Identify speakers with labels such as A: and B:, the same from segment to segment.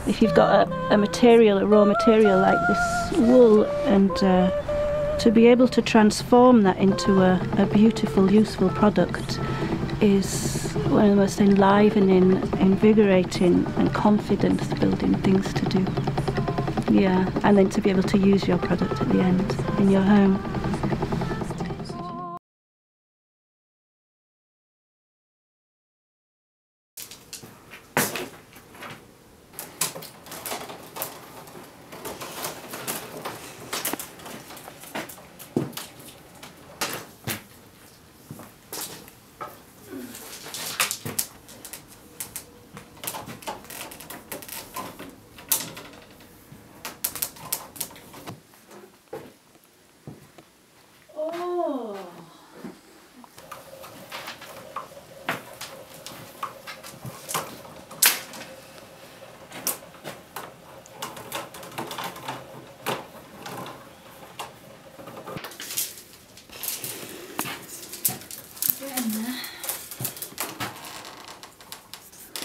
A: If you've got a material, a raw material like this wool, and to be able to transform that into a beautiful, useful product is one of the most enlivening, invigorating and confidence-building things to do. Yeah, and then to be able to use your product at the end in your home.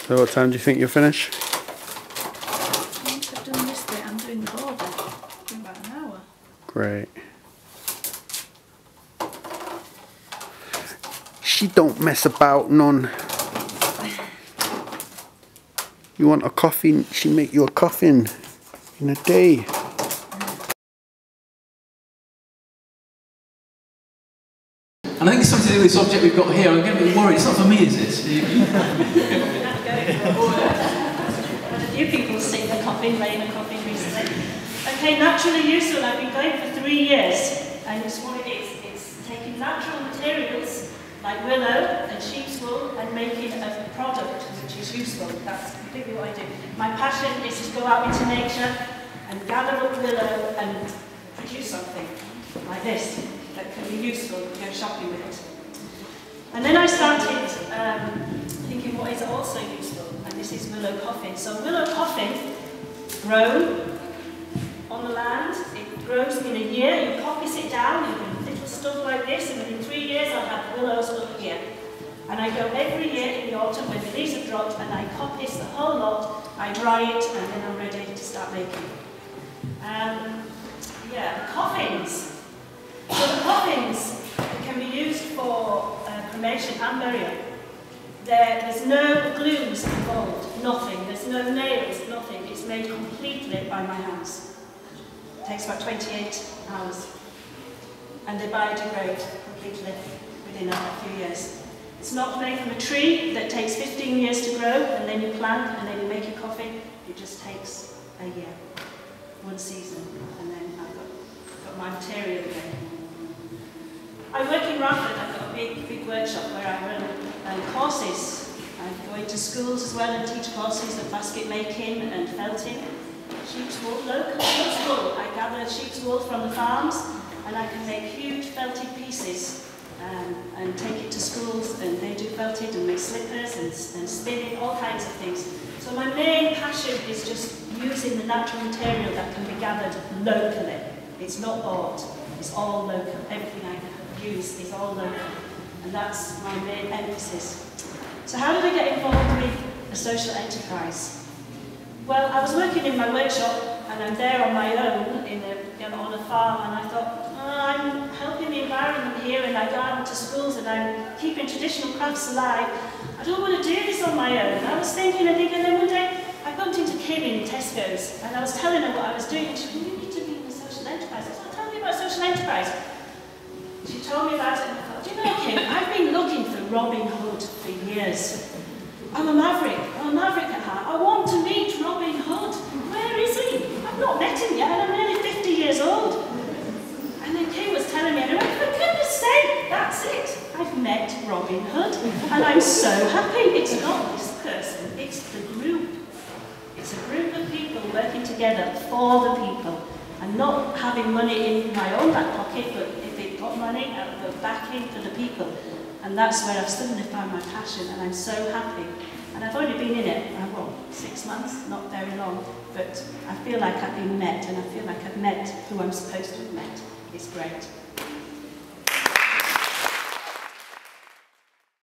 B: So what time do you think you'll finish?
A: Once I've done this bit, I'm doing the border. In about an hour.
B: Great. She don't mess about none. You want a coffin, she make you a coffin in a day.
C: And I think it's something to do with this object we've got here. I'm getting a bit worried. It's not for me, is it?
A: A few people have seen the coffin, laying a coffin recently. Okay, naturally useful. I've been going for 3 years, and it's what it is. It's taking natural materials like willow and sheep's wool and making a product which is useful. That's completely what I do. My passion is to go out into nature and gather up willow and produce something like this that can be useful to go shopping with it. And then I started thinking what is also useful, and this is willow coffin. So willow coffin, grown on the land, it grows in a year, you coppice it down, you do little stuff like this, and within 3 years I'll have willows up here. And I go every year in the autumn when the leaves have dropped, and I coppice the whole lot, I dry it, and then I'm ready to start making. Yeah, the coffins. So the coffins can be used for cremation and burial. There's no glues involved, nothing. There's no nails, nothing. It's made completely by my hands. It takes about 28 hours. And they biodegrade completely within a few years. It's not made from a tree that takes 15 years to grow, and then you plant, and then you make your coffin. It just takes a year, 1 season, and then I've got my material again. I work in Radford. I've got a big workshop where I run courses. I go into schools as well and teach courses of basket making and felting. Sheep's wool, local sheep's wool. I gather sheep's wool from the farms, and I can make huge felted pieces and take it to schools, and they do felted and make slippers and spinning, all kinds of things. So my main passion is just using the natural material that can be gathered locally. It's not bought, it's all local. Everything I use is all local, and that's my main emphasis. So how did I get involved with a social enterprise? Well, I was working in my workshop, and I'm there on my own on a farm, and I thought, I'm helping the environment here, and I go out into schools, and I'm keeping traditional crafts alive. I don't want to do this on my own. I was thinking, and then one day I bumped into Kim in Tesco's, and I was telling her what I was doing, and she said, you need to be in a social enterprise. I said, tell me about social enterprise. She told me about it, and I thought, do you know, Kim, I've been looking for Robin Hood for years. I'm a maverick at heart. I want to meet Robin Hood. Where is he? I've not met him yet, and I'm nearly 50 years old. And then Kim was telling me, and I went, for goodness sake, that's it. I've met Robin Hood, and I'm so happy. It's not this person, it's the group. It's a group of people working together for the people, and not having money in my own back pocket, but if it got money, I would go back in for the people. And that's where I've suddenly found my passion, and I'm so happy. And I've only been in it, 6 months, not very long, but I feel like I've been met, and I feel like I've met who I'm supposed to have met. It's great.